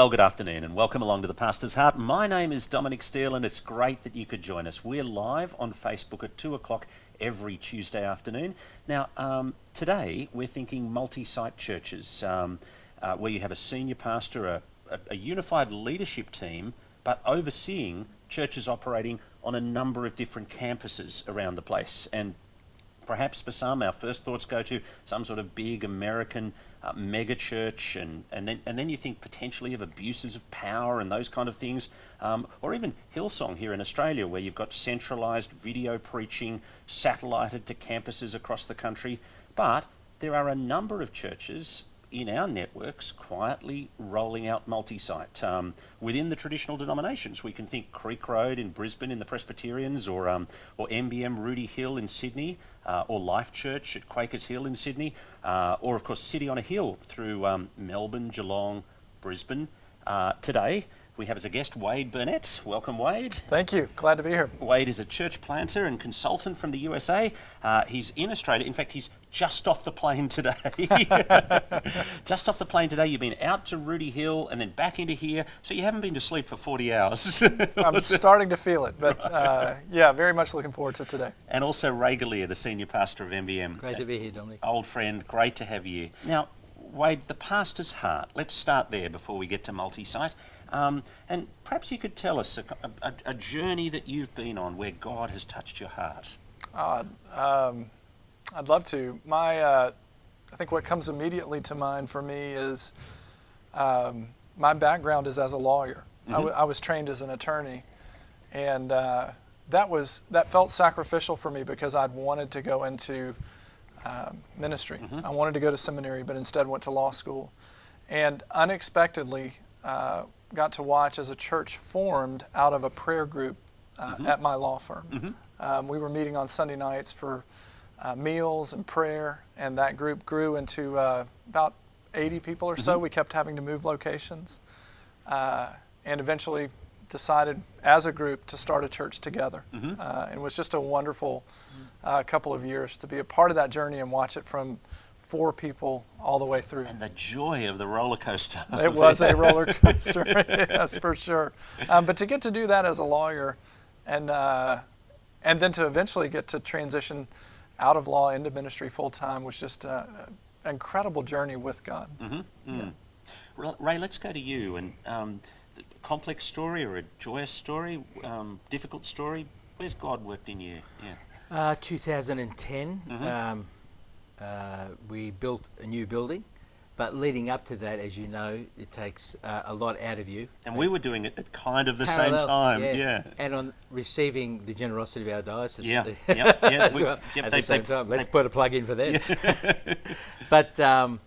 Well, good afternoon and welcome along to the Pastor's Heart. My name is Dominic Steele and it's great that you could join us. We're live on Facebook at 2 o'clock every Tuesday afternoon. Now, today we're thinking multi-site churches, where you have a senior pastor, a unified leadership team, but overseeing churches operating on a number of different campuses around the place. And perhaps for some, our first thoughts go to some sort of big American mega church, and then you think potentially of abuses of power and those kind of things, or even Hillsong here in Australia, where you've got centralised video preaching satellited to campuses across the country. But there are a number of churches in our networks quietly rolling out multi-site within the traditional denominations. We can think Creek Road in Brisbane in the Presbyterians, or MBM Rudy Hill in Sydney, or Life Church at Quakers Hill in Sydney, or of course City on a Hill through Melbourne, Geelong, Brisbane. Today we have as a guest Wade Burnett. Welcome, Wade. Thank you. Glad to be here. Wade is a church planter and consultant from the USA. He's in Australia. In fact, he's just off the plane today. Just off the plane today. You've been out to Rudy Hill and then back into here. So you haven't been to sleep for 40 hours. I'm starting to feel it, but yeah, very much looking forward to today. And also Ray Galea, the senior pastor of MBM. Great to be here, Dominic. Old friend, great to have you. Now, Wade, the pastor's heart. Let's start there before we get to multi-site. And perhaps you could tell us a journey that you've been on where God has touched your heart. I'd love to. I think what comes immediately to mind for me is my background is as a lawyer. Mm-hmm. I was trained as an attorney, and that felt sacrificial for me because I'd wanted to go into ministry. Mm-hmm. I wanted to go to seminary, but instead went to law school, and unexpectedly got to watch as a church formed out of a prayer group at my law firm. Mm-hmm. We were meeting on Sunday nights for meals and prayer, and that group grew into about 80 people or so. Mm-hmm. We kept having to move locations, and eventually decided as a group to start a church together. Mm-hmm. And it was just a wonderful couple of years to be a part of that journey and watch it from 4 people all the way through. And the joy of the roller coaster. It was a roller coaster, yes, for sure. But to get to do that as a lawyer, and then to eventually get to transition out of law into ministry full time was just an incredible journey with God. Mm-hmm. Mm. Yeah. Ray, let's go to you. And a complex story or a joyous story, difficult story. Where's God worked in you? Yeah. 2010. Mm-hmm. We built a new building, but leading up to that, as you know, it takes a lot out of you. And we were doing it at kind of the same time, yeah. And on receiving the generosity of our diocese, yeah. At the same time. Let's put a plug in for that. Yeah.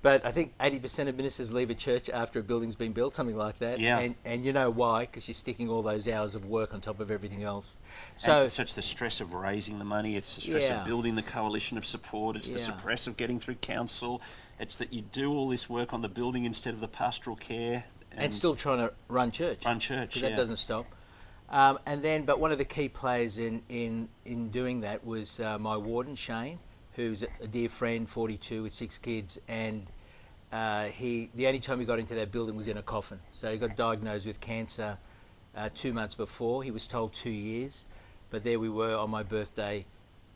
But I think 80% of ministers leave a church after a building's been built, something like that. Yeah. And you know why? Because you're sticking all those hours of work on top of everything else. So it's the stress of raising the money, it's the stress of building the coalition of support, it's the stress of getting through council, it's that you do all this work on the building instead of the pastoral care. And still trying to run church. Because that doesn't stop. But one of the key players in doing that was my warden, Shane, who's a dear friend, 42 with 6 kids, and the only time he got into that building was in a coffin. So he got diagnosed with cancer 2 months before. He was told 2 years, but there we were on my birthday,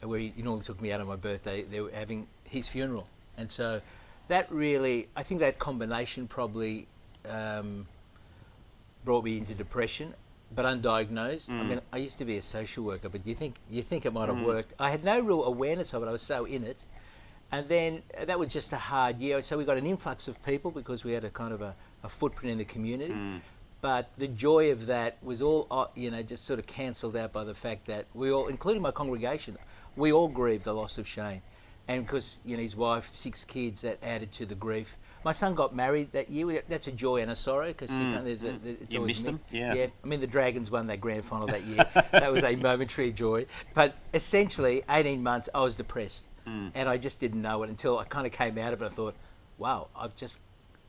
where he normally took me out on my birthday. They were having his funeral, and so that really, I think that combination probably brought me into depression. But undiagnosed. I mean, I used to be a social worker, but you think it might have worked. I had no real awareness of it. I was so in it. And then that was just a hard year. So we got an influx of people because we had a kind of a footprint in the community. But the joy of that was all, just sort of cancelled out by the fact that we all, including my congregation, we all grieved the loss of Shane. And because, his wife, 6 kids, that added to the grief. My son got married that year. That's a joy and a sorrow because you missed them. Yeah. I mean, the Dragons won that grand final that year. That was a momentary joy. But essentially, 18 months, I was depressed, and I just didn't know it until I kind of came out of it. I thought, wow,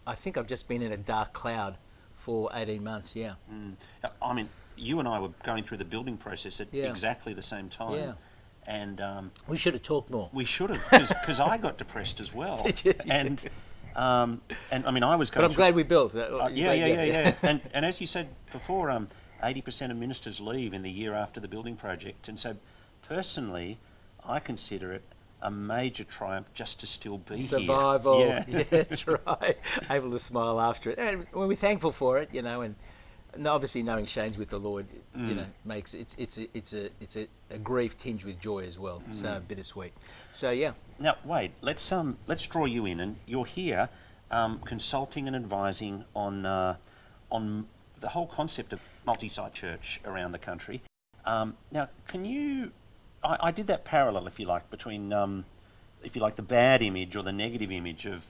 I think I've just been in a dark cloud for 18 months. Yeah. I mean, you and I were going through the building process at exactly the same time. Yeah. And we should have talked more. We should have, because I got depressed as well. Did you? And And I mean, I was But going I'm glad we built that. yeah. And as you said before, 80% of ministers leave in the year after the building project. And so personally, I consider it a major triumph just to still be Survival. here. Yeah, that's right. Able to smile after it. And we're thankful for it, and obviously knowing Shane's with the Lord, makes it's a grief tinged with joy as well. So bittersweet. So yeah. Now wait, let's draw you in, and you're here consulting and advising on the whole concept of multi-site church around the country. Now, can you? I did that parallel, if you like, between if you like, the bad image or the negative image of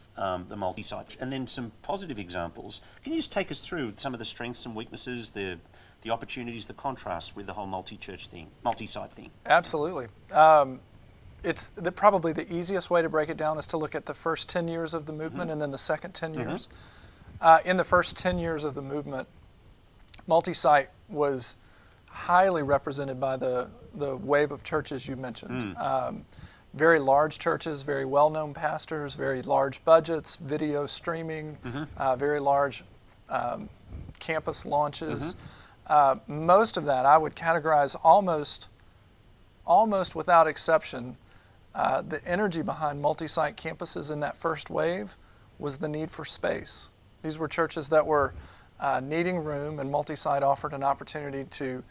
the multi-site, and then some positive examples. Can you just take us through some of the strengths and weaknesses, the opportunities, the contrasts with the whole multi-church thing, multi-site thing? Absolutely. Probably the easiest way to break it down is to look at the first 10 years of the movement and then the second 10 years. In the first 10 years of the movement, multi-site was highly represented by the wave of churches you mentioned. Very large churches, very well-known pastors, very large budgets, video streaming, very large campus launches. Most of that I would categorize almost without exception. The energy behind multi-site campuses in that first wave was the need for space. These were churches that were needing room, and multi-site offered an opportunity to,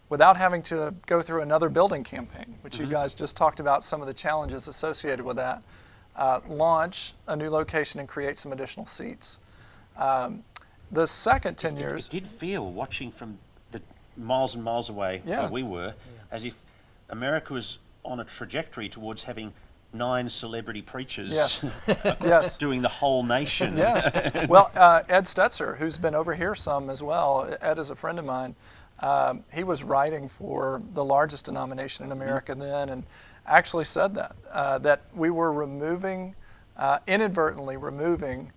without having to go through another building campaign, which you guys just talked about some of the challenges associated with that, launch a new location and create some additional seats. The second 10 years... It did feel, watching from the miles and miles away where we were, as if America was on a trajectory towards having 9 celebrity preachers doing the whole nation. Yes. Well, Ed Stetzer, who's been over here some as well, Ed is a friend of mine. He was writing for the largest denomination in America then, and actually said that we were inadvertently removing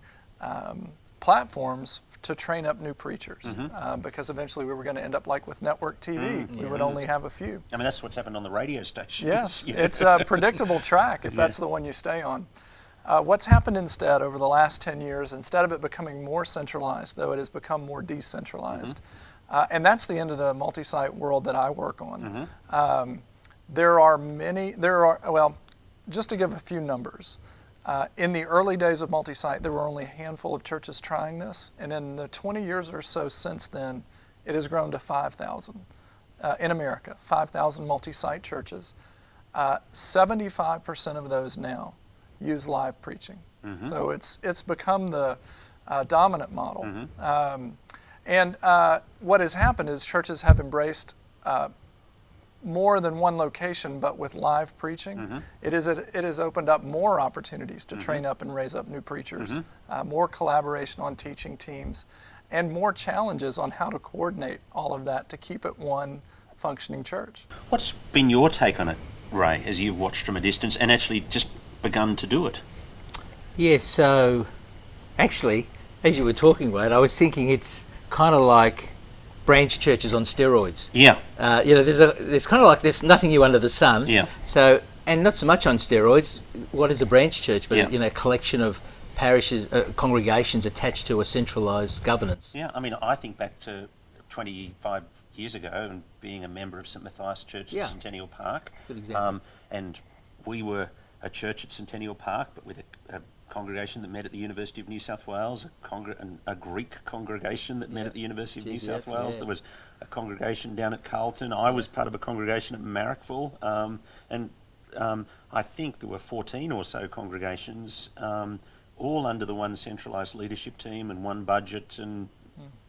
platforms to train up new preachers, because eventually we were going to end up like with network TV. We would only have a few. I mean, that's what's happened on the radio station. Yes, it's a predictable track if that's the one you stay on. What's happened instead over the last 10 years, instead of it becoming more centralized, though it has become more decentralized, and that's the end of the multi-site world that I work on. Just to give a few numbers, in the early days of multi-site, there were only a handful of churches trying this, and in the 20 years or so since then, it has grown to 5,000 in America, 5,000 multi-site churches. 75% of those now use live preaching. So it's become the dominant model. And what has happened is churches have embraced more than one location, but with live preaching, it has opened up more opportunities to train up and raise up new preachers, more collaboration on teaching teams, and more challenges on how to coordinate all of that to keep it one functioning church. What's been your take on it, Ray, as you've watched from a distance and actually just begun to do it? Yeah, so actually, as you were talking about it, I was thinking it's kind of like branch churches on steroids. Yeah. There's kind of like there's nothing new under the sun. Yeah. So, and not so much on steroids. What is a branch church? But a collection of parishes, congregations attached to a centralised governance. Yeah. I mean, I think back to 25 years ago and being a member of St Matthias Church at Centennial Park. Good example. And we were a church at Centennial Park, but with a congregation that met at the University of New South Wales, a Greek congregation that met at the University of New South Wales. There was a congregation down at Carlton. I was part of a congregation at Marrickville, and I think there were 14 or so congregations, all under the one centralised leadership team and one budget, and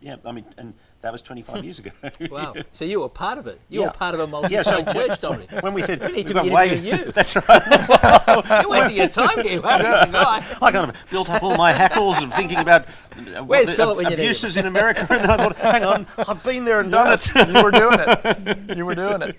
and that was 25 years ago. Wow. So you were part of it. You were part of a multi-site church, Dominic. When we said, we need to be interviewing you. That's right. You're wasting your time here. I kind of built up all my hackles of thinking about abuses in America, and I thought, hang on, I've been there and done it. You were doing it. You were doing it.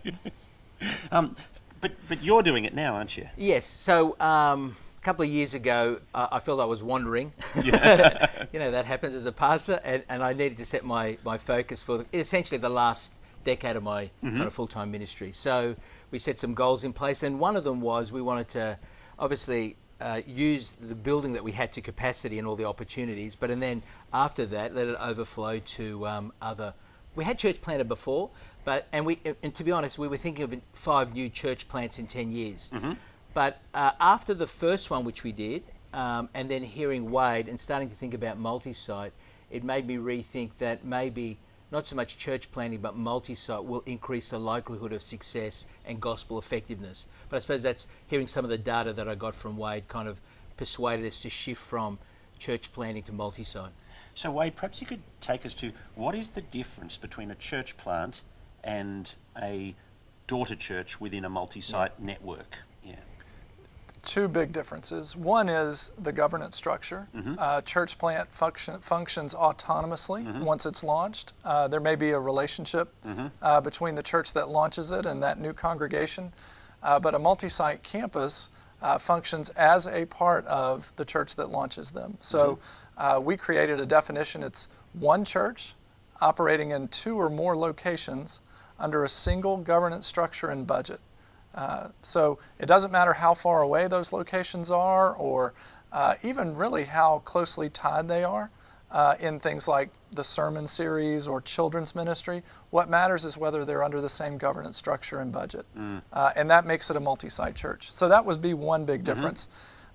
But you're doing it now, aren't you? Yes. So a couple of years ago, I felt I was wandering. That happens as a pastor, and I needed to set my focus for essentially the last decade of my kind of full-time ministry. So we set some goals in place, and one of them was we wanted to obviously use the building that we had to capacity and all the opportunities, and then after that, let it overflow to other. We had church planted before, and to be honest, we were thinking of 5 new church plants in 10 years. Mm-hmm. But after the first one, which we did, and then hearing Wade and starting to think about Multisite, it made me rethink that maybe not so much church planting, but Multisite will increase the likelihood of success and gospel effectiveness. But I suppose that's hearing some of the data that I got from Wade kind of persuaded us to shift from church planting to Multisite. So Wade, perhaps you could take us to what is the difference between a church plant and a daughter church within a multi-site network? Yeah. 2 big differences. One is the governance structure. Mm-hmm. Church plant functions autonomously once it's launched. There may be a relationship between the church that launches it and that new congregation, but a multi-site campus functions as a part of the church that launches them. So we created a definition. It's one church operating in 2 or more locations under a single governance structure and budget. So it doesn't matter how far away those locations are or even really how closely tied they are in things like the sermon series or children's ministry. What matters is whether they're under the same governance structure and budget. And that makes it a multi-site church. So that would be one big difference.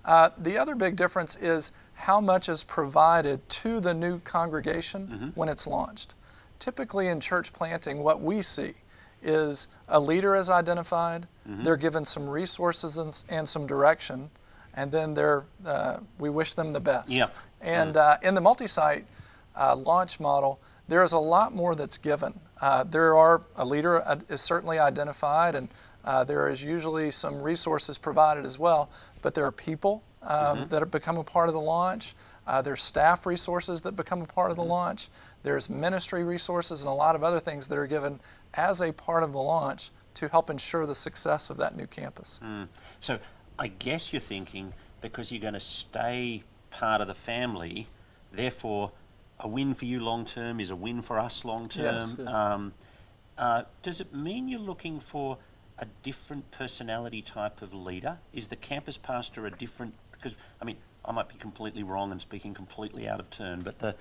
The other big difference is how much is provided to the new congregation when it's launched. Typically in church planting, what we see is a leader is identified, they're given some resources and some direction, and then we wish them the best. Yeah. And in the multi-site launch model, there is a lot more that's given. A leader is certainly identified, and there is usually some resources provided as well, but there are people that have become a part of the launch. There's staff resources that become a part of the launch. There's ministry resources and a lot of other things that are given as a part of the launch to help ensure the success of that new campus. So I guess you're thinking because you're going to stay part of the family, therefore a win for you long term is a win for us long term. Yes. Does it mean you're looking for a different personality type of leader? Is the campus pastor a different, because I mean, I might be completely wrong and speaking completely out of turn, but the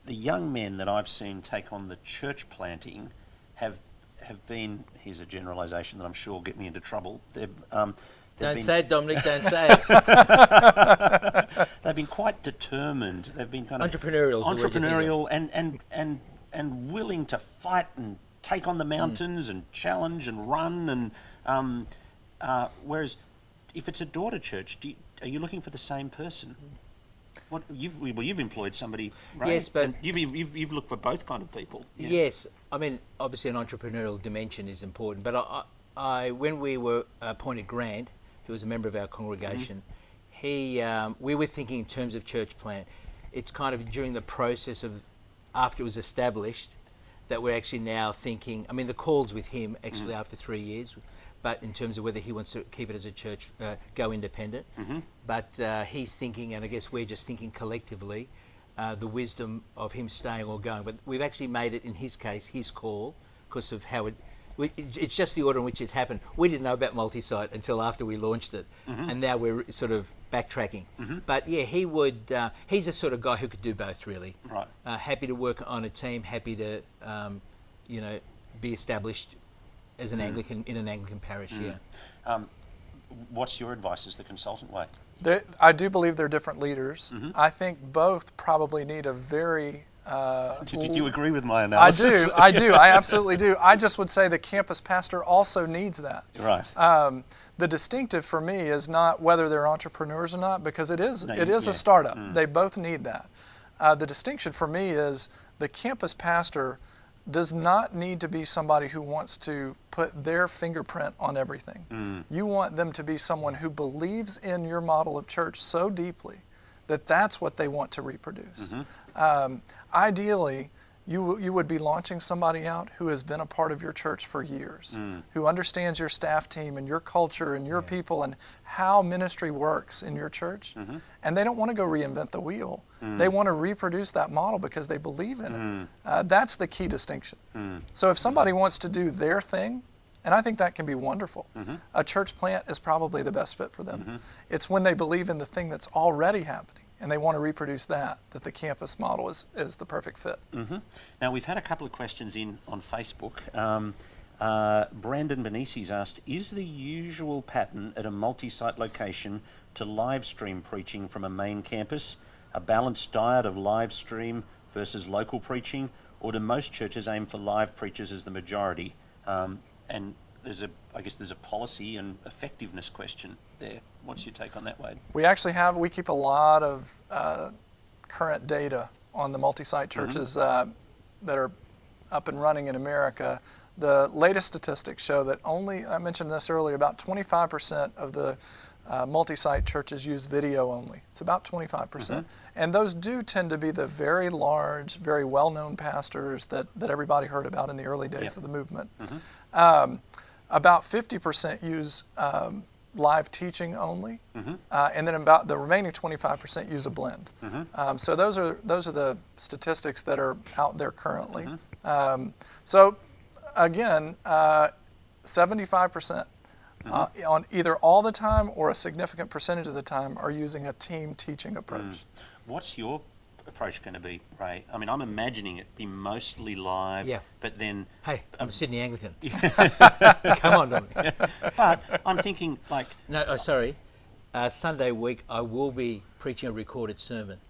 young men that I've seen take on the church planting have been, here's a generalisation that I'm sure will get me into trouble. Don't say it, Dominic, don't say it. They've been quite determined. They've been kind of entrepreneurial and willing to fight and take on the mountains and challenge and run and whereas if it's a daughter church, are you looking for the same person? What you've employed somebody, right? Yes, but and you've looked for both kind of people. Yeah. Yes, I mean obviously an entrepreneurial dimension is important. But I when we were appointed Grant, who was a member of our congregation, we were thinking in terms of church plant. It's kind of during the process of after it was established that we're actually now thinking. I mean the call's with him actually after 3 years. But in terms of whether he wants to keep it as a church, go independent. But he's thinking, and I guess we're just thinking collectively, the wisdom of him staying or going. But we've actually made it, in his case, his call, because of how it's just the order in which it's happened. We didn't know about Multisite until after we launched it, and now we're sort of backtracking. But yeah, he's a sort of guy who could do both, really. Right. Happy to work on a team, happy to, be established as an Anglican in an Anglican parish. What's your advice as the consultant, Wade? I do believe they're different leaders. I think both probably need a very... Did you agree with my analysis? I do. I absolutely do. I just would say the campus pastor also needs that. Right. The distinctive for me is not whether they're entrepreneurs or not, because it is a startup. They both need that. The distinction for me is the campus pastor does not need to be somebody who wants to put their fingerprint on everything. You want them to be someone who believes in your model of church so deeply that that's what they want to reproduce. Ideally, you would be launching somebody out who has been a part of your church for years, who understands your staff team and your culture and your people and how ministry works in your church. And they don't want to go reinvent the wheel. They want to reproduce that model because they believe in it. That's the key distinction. So if somebody wants to do their thing And I think that can be wonderful. A church plant is probably the best fit for them. It's when they believe in the thing that's already happening and they want to reproduce that the campus model is the perfect fit. Now, we've had a couple of questions in on Facebook. Brandon Benisi's asked, is the usual pattern at a multi-site location to live stream preaching from a main campus a balanced diet of live stream versus local preaching, or do most churches aim for live preachers as the majority? And I guess there's a policy and effectiveness question there. What's your take on that, Wade? We keep a lot of current data on the multi-site churches that are up and running in America. The latest statistics show that I mentioned this earlier, about 25% of the multi-site churches use video only. It's about 25%. And those do tend to be the very large, very well-known pastors that everybody heard about in the early days of the movement. About 50% use live teaching only, and then about the remaining 25% use a blend. So those are the statistics that are out there currently. So again, 75% on either all the time or a significant percentage of the time are using a team teaching approach. What's your approach going to be, Ray? I mean, I'm imagining it be mostly live, but then... Hey, I'm a Sydney Anglican. Come on, Dominic. But I'm thinking like... No, sorry. Sunday week I will be preaching a recorded sermon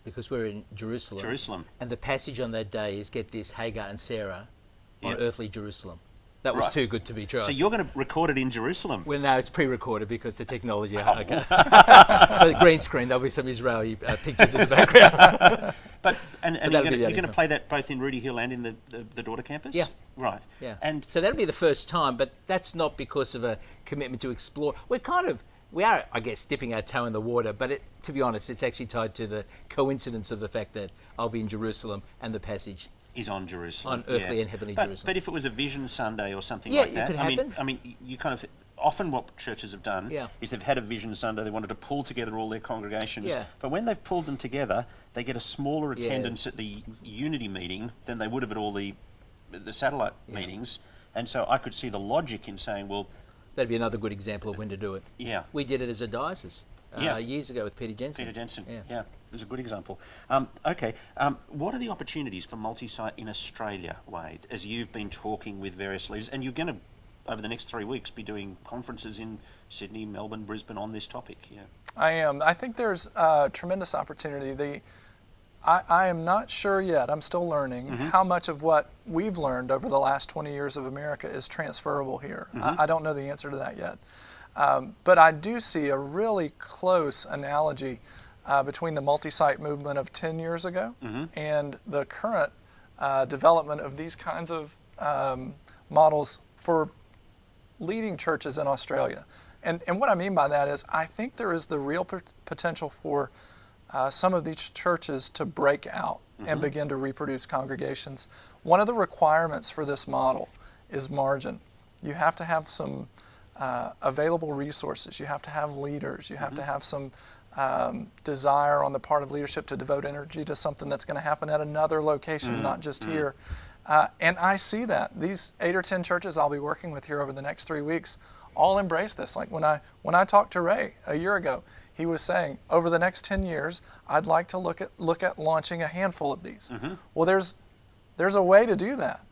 because we're in Jerusalem. And the passage on that day is, get this, Hagar and Sarah on earthly Jerusalem. That was too good to be true. So you're going to record it in Jerusalem? Well, no, it's pre-recorded because the technology... The green screen, there'll be some Israeli pictures in the background. But you're going to play that both in Rudy Hill and in the daughter campus? Yeah. Right. Yeah. And so that'll be the first time, but that's not because of a commitment to explore. We are, I guess, dipping our toe in the water, but to be honest, it's actually tied to the coincidence of the fact that I'll be in Jerusalem and the passage is on Jerusalem. On earthly and heavenly Jerusalem. But if it was a Vision Sunday or something like that, it could happen. I mean, you kind of... Often what churches have done is they've had a Vision Sunday, they wanted to pull together all their congregations, but when they've pulled them together, they get a smaller attendance at the Unity meeting than they would have at all the satellite meetings. And so I could see the logic in saying, well... That'd be another good example of when to do it. Yeah. We did it as a diocese years ago with Peter Jensen. Yeah. It was a good example. Okay, what are the opportunities for multi-site in Australia, Wade, as you've been talking with various leaders, and you're going to, over the next 3 weeks, be doing conferences in Sydney, Melbourne, Brisbane on this topic? Yeah, I am. I think there's tremendous opportunity. I am not sure yet, I'm still learning, how much of what we've learned over the last 20 years of America is transferable here. I don't know the answer to that yet. But I do see a really close analogy between the multi-site movement of 10 years ago and the current development of these kinds of models for leading churches in Australia. And what I mean by that is I think there is the real potential for some of these churches to break out and begin to reproduce congregations. One of the requirements for this model is margin. You have to have some available resources. You have to have leaders. You have to have some desire on the part of leadership to devote energy to something that's going to happen at another location, not just here. And I see that. These 8 or 10 churches I'll be working with here over the next 3 weeks all embrace this. Like when I talked to Ray a year ago, he was saying, over the next 10 years, I'd like to look at launching a handful of these. Well, there's a way to do that.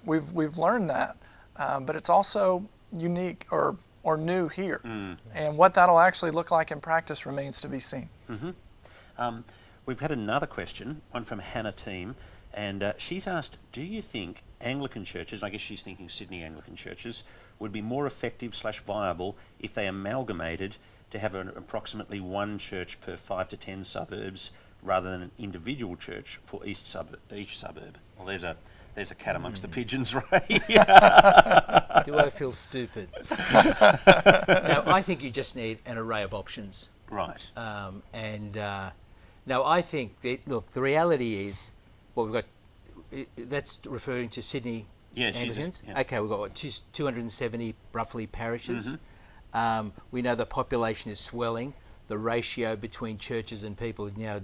We've learned that, but it's also unique or new here. And what that'll actually look like in practice remains to be seen. We've had another question, one from Hannah Team, and she's asked, do you think Anglican churches, I guess she's thinking Sydney Anglican churches, would be more effective / viable if they amalgamated to have approximately one church per 5 to 10 suburbs rather than an individual church for each suburb? Well, there's a cat amongst the pigeons, right? Do I feel stupid? Now, I think you just need an array of options. Right. Now, I think, the reality is, we've got, that's referring to Sydney Anglicans. Okay, we've got 270 roughly parishes. We know the population is swelling. The ratio between churches and people is now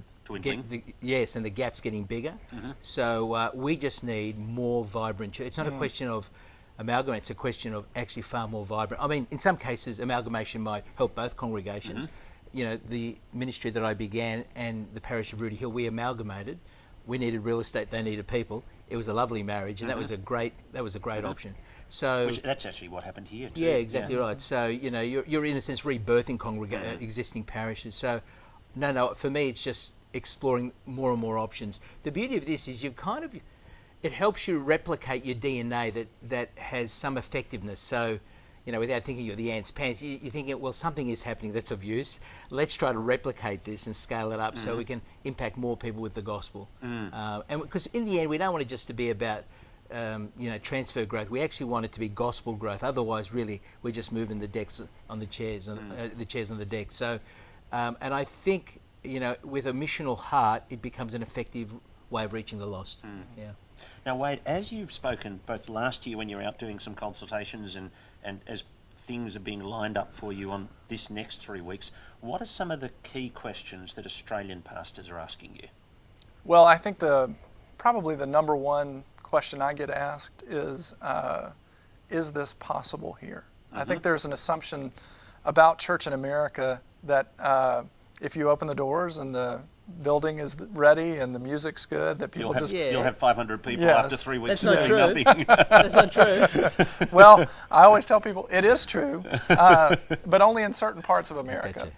yes, and the gap's getting bigger. So we just need more vibrant church. It's not a question of amalgamate, it's a question of actually far more vibrant. I mean, in some cases, amalgamation might help both congregations. You know, the ministry that I began and the parish of Rooty Hill, we amalgamated. We needed real estate, they needed people. It was a lovely marriage, and that was a great option. So that's actually what happened here too. Yeah, exactly right. So you know, you're in a sense rebirthing existing parishes. So no, for me, it's just exploring more and more options. The beauty of this is it helps you replicate your DNA that has some effectiveness. So, you know, without thinking you're the ant's pants, you're thinking, well, something is happening that's of use. Let's try to replicate this and scale it up so we can impact more people with the gospel. And because in the end, we don't want it just to be about transfer growth. We actually want it to be gospel growth. Otherwise, really, we're just moving the decks on the chairs, the chairs on the deck. So, and I think, you know, with a missional heart, it becomes an effective way of reaching the lost. Yeah. Now, Wade, as you've spoken both last year when you were out doing some consultations and as things are being lined up for you on this next 3 weeks, what are some of the key questions that Australian pastors are asking you? Well, I think probably the number one question I get asked is this possible here? I think there's an assumption about church in America that if you open the doors and the building is ready and the music's good, that people you'll have 500 people after 3 weeks. That's not true. Nothing. That's not true. Well, I always tell people it is true, but only in certain parts of America.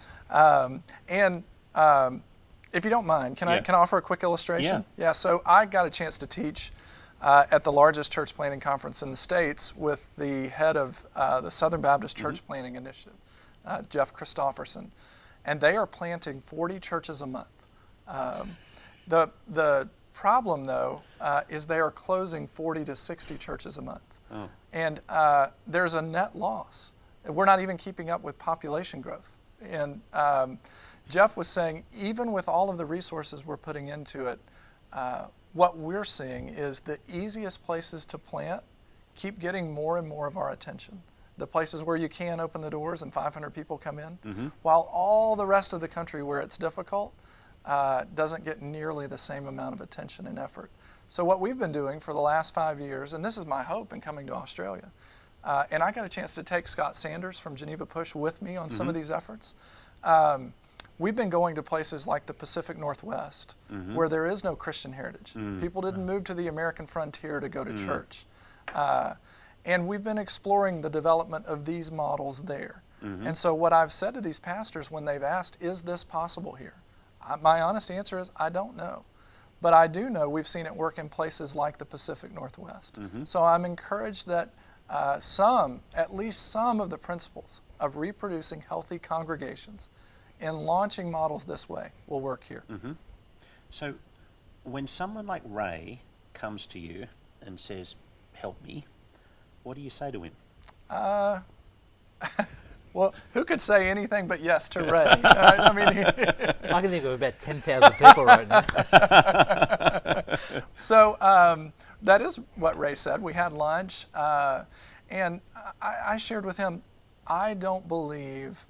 If you don't mind, can I offer a quick illustration? Yeah. So I got a chance to teach at the largest church planting conference in the States with the head of the Southern Baptist Church Planting Initiative, Jeff Christofferson, and they are planting 40 churches a month. The problem, though, is they are closing 40 to 60 churches a month. Oh. And there's a net loss. We're not even keeping up with population growth. And Jeff was saying, even with all of the resources we're putting into it, what we're seeing is the easiest places to plant keep getting more and more of our attention. The places where you can open the doors and 500 people come in, while all the rest of the country where it's difficult, doesn't get nearly the same amount of attention and effort. So what we've been doing for the last 5 years, and this is my hope in coming to Australia, and I got a chance to take Scott Sanders from Geneva Push with me on some of these efforts. We've been going to places like the Pacific Northwest, where there is no Christian heritage. People didn't move to the American frontier to go to church. And we've been exploring the development of these models there. And so what I've said to these pastors when they've asked, is this possible here? My honest answer is, I don't know. But I do know we've seen it work in places like the Pacific Northwest. So I'm encouraged that at least some of the principles of reproducing healthy congregations and launching models this way will work here. So when someone like Ray comes to you and says, help me, what do you say to him? Well, who could say anything but yes to Ray? I mean, I can think of about 10,000 people right now. So that is what Ray said. We had lunch, and I shared with him, I don't believe,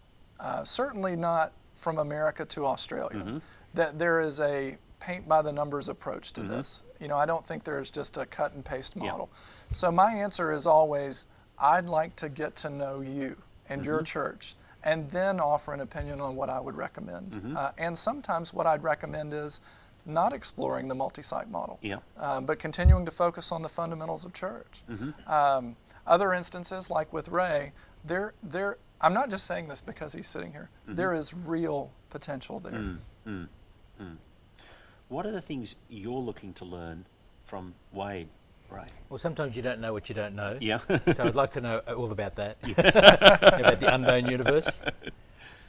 certainly not from America to Australia, that there is a paint by the numbers approach to this. You know, I don't think there's just a cut and paste model. So my answer is always, I'd like to get to know you and your church, and then offer an opinion on what I would recommend. And sometimes what I'd recommend is not exploring the multi-site model, but continuing to focus on the fundamentals of church. Other instances, like with Ray, I'm not just saying this because he's sitting here. There is real potential there. What are the things you're looking to learn from Wade, Ray? Well, sometimes you don't know what you don't know. Yeah. So I'd like to know all about that, about the unknown universe.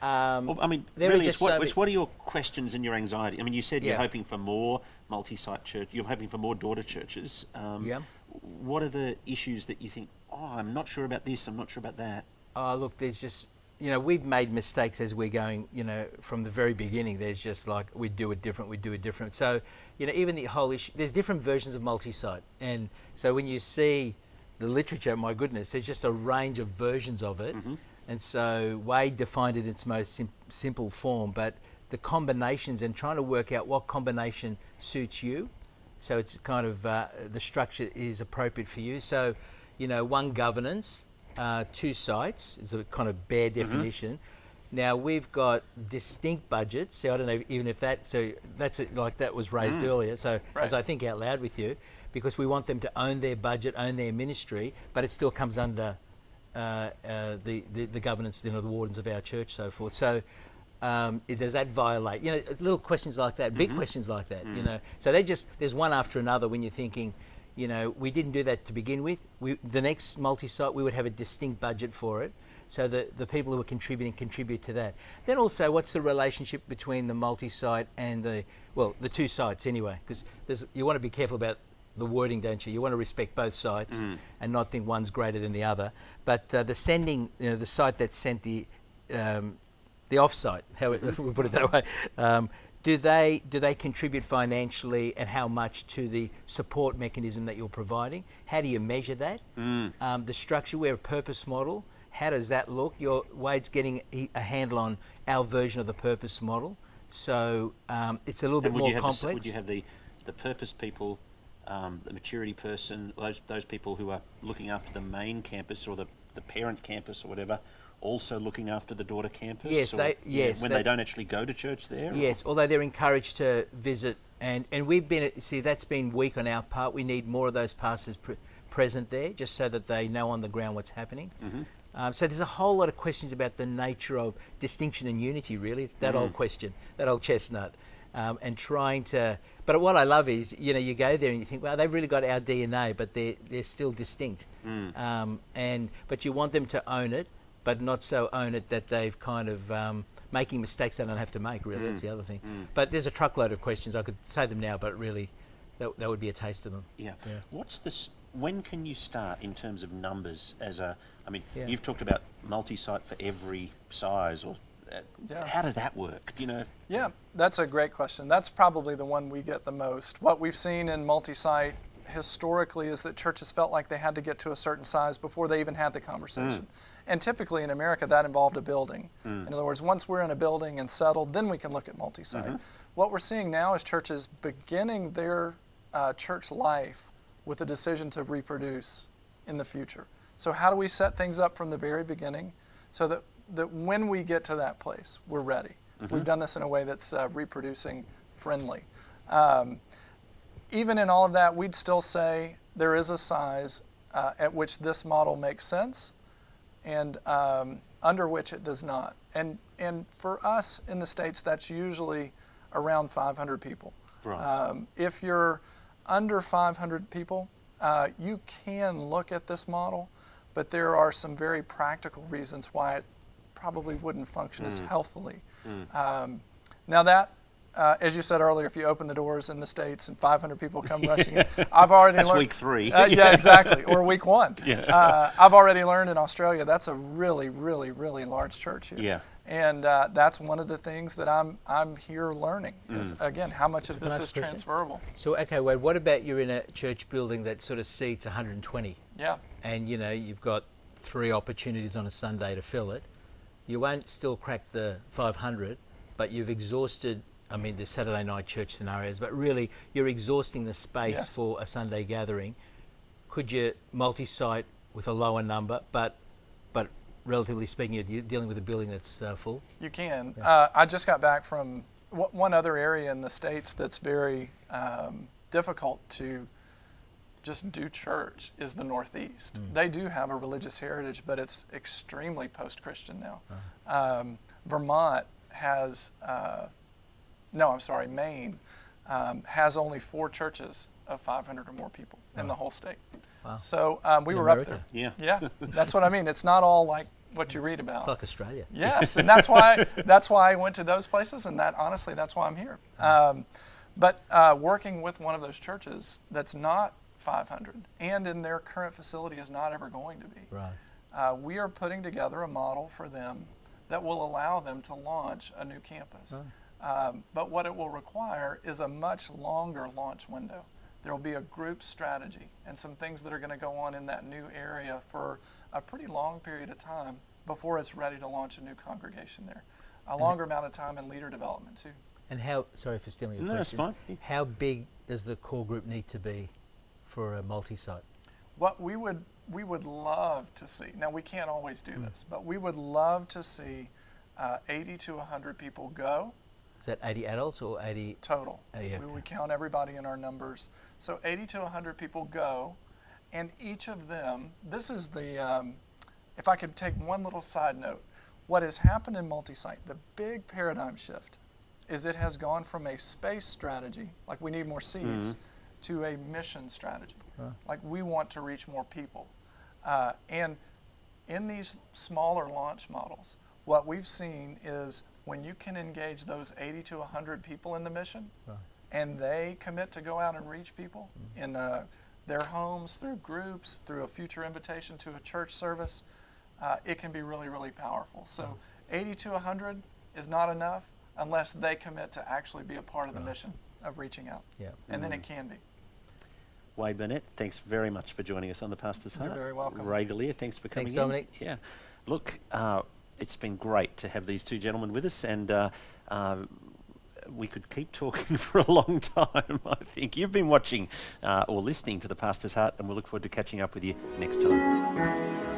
Well, I mean, really, it's what are your questions and your anxiety? I mean, you said you're hoping for more multi-site church. You're hoping for more daughter churches. What are the issues that you think, I'm not sure about this, I'm not sure about that? Look, there's just, we've made mistakes as we're going, from the very beginning. There's just like, we do it different. So, even the whole issue, there's different versions of multi-site. And so when you see the literature, my goodness, there's just a range of versions of it. And so Wade defined it in its most simple form, but the combinations and trying to work out what combination suits you. So it's kind of the structure is appropriate for you. So, one governance, 2 sites is a kind of bare definition. Now we've got distinct budgets. So I don't know even if that. So that's it, like that was raised earlier. So as I think out loud with you, because we want them to own their budget, own their ministry, but it still comes under the governance, the wardens of our church, so forth. So does that violate? Little questions like that, big questions like that. So there's one after another when you're thinking. We didn't do that to begin with. The next multi-site, we would have a distinct budget for it. So the people who are contributing contribute to that. Then also, what's the relationship between the multi-site and the 2 sites anyway? Because you want to be careful about the wording, don't you? You want to respect both sites and not think one's greater than the other. But the sending, the site that sent the off-site, how we put it that way, do they contribute financially and how much to the support mechanism that you're providing? How do you measure that? The structure, we're a purpose model. How does that look? Wade's getting a handle on our version of the purpose model. So it's a little bit more complex. Would you have the purpose people, the maturity person, those people who are looking after the main campus or the parent campus or whatever, also looking after the daughter campus? Yes, when they don't actually go to church there? Yes, although they're encouraged to visit, and we've been, that's been weak on our part. We need more of those pastors present there, just so that they know on the ground what's happening. So there's a whole lot of questions about the nature of distinction and unity, really. It's that old question, that old chestnut. And trying to... But what I love is, you go there and you think, well, they've really got our DNA, but they're still distinct. But you want them to own it, but not so own it that they've kind of... making mistakes they don't have to make, really. That's the other thing. But there's a truckload of questions. I could say them now, but really, that would be a taste of them. Yeah. What's this... When can you start in terms of numbers you've talked about multi-site for every size, or how does that work? Yeah, that's a great question. That's probably the one we get the most. What we've seen in multi-site historically is that churches felt like they had to get to a certain size before they even had the conversation. And typically in America, that involved a building. In other words, once we're in a building and settled, then we can look at multi-site. What we're seeing now is churches beginning their church life with a decision to reproduce in the future. So how do we set things up from the very beginning so that when we get to that place, we're ready? We've done this in a way that's reproducing friendly. Even in all of that, we'd still say there is a size at which this model makes sense and under which it does not. And for us in the States, that's usually around 500 people. Right. If you're under 500 people, you can look at this model, but there are some very practical reasons why it probably wouldn't function as healthily. Now that, as you said earlier, if you open the doors in the States and 500 people come rushing in, I've already learned... That's week 3. Yeah, exactly, or week 1. I've already learned in Australia that's a really, really, really large church here. Yeah. And that's one of the things that I'm here learning is, again, how much of this is transferable. So, okay, Wade, what about you're in a church building that sort of seats 120? Yeah. And, you've got 3 opportunities on a Sunday to fill it. You won't still crack the 500, but you've exhausted, the Saturday night church scenarios, but really you're exhausting the space for a Sunday gathering. Could you multi-site with a lower number, but relatively speaking, you're dealing with a building that's full? You can. I just got back from one other area in the States that's very difficult to just do church is the Northeast. They do have a religious heritage, but it's extremely post-Christian now. Vermont has, Maine has only 4 churches of 500 or more people in the whole state. Wow. So we were America. up there. Yeah. Yeah, that's what I mean. It's not all like what you read about. It's like Australia. Yes, and that's why I went to those places, and honestly, that's why I'm here. But working with one of those churches that's not 500 and in their current facility is not ever going to be. Right. We are putting together a model for them that will allow them to launch a new campus. Right. But what it will require is a much longer launch window. There will be a group strategy and some things that are going to go on in that new area for a pretty long period of time before it's ready to launch a new congregation there. A longer amount of time in leader development too. And how, sorry for stealing your No, question. that's fine. How big does the core group need to be for a multi-site? What we would love to see, now we can't always do this, but we would love to see 80 to 100 people go. Is that 80 adults or 80? Total. Yeah. We would count everybody in our numbers. So 80 to 100 people go, and each of them, this is the, if I could take one little side note, what has happened in Multisite, the big paradigm shift, is it has gone from a space strategy, like we need more seats, to a mission strategy. Like we want to reach more people. And in these smaller launch models, what we've seen is when you can engage those 80 to 100 people in the mission, and they commit to go out and reach people in their homes, through groups, through a future invitation to a church service, it can be really, really powerful. So 80 to 100 is not enough unless they commit to actually be a part of the mission of reaching out. Yeah. And then it can be. Wade Burnett, thanks very much for joining us on the Pastor's Heart. You're very welcome. Ray Galea, thanks for coming Thanks, Dominic. in. Yeah. Look, it's been great to have these two gentlemen with us, and we could keep talking for a long time, I think. You've been watching or listening to the Pastor's Heart, and we'll look forward to catching up with you next time.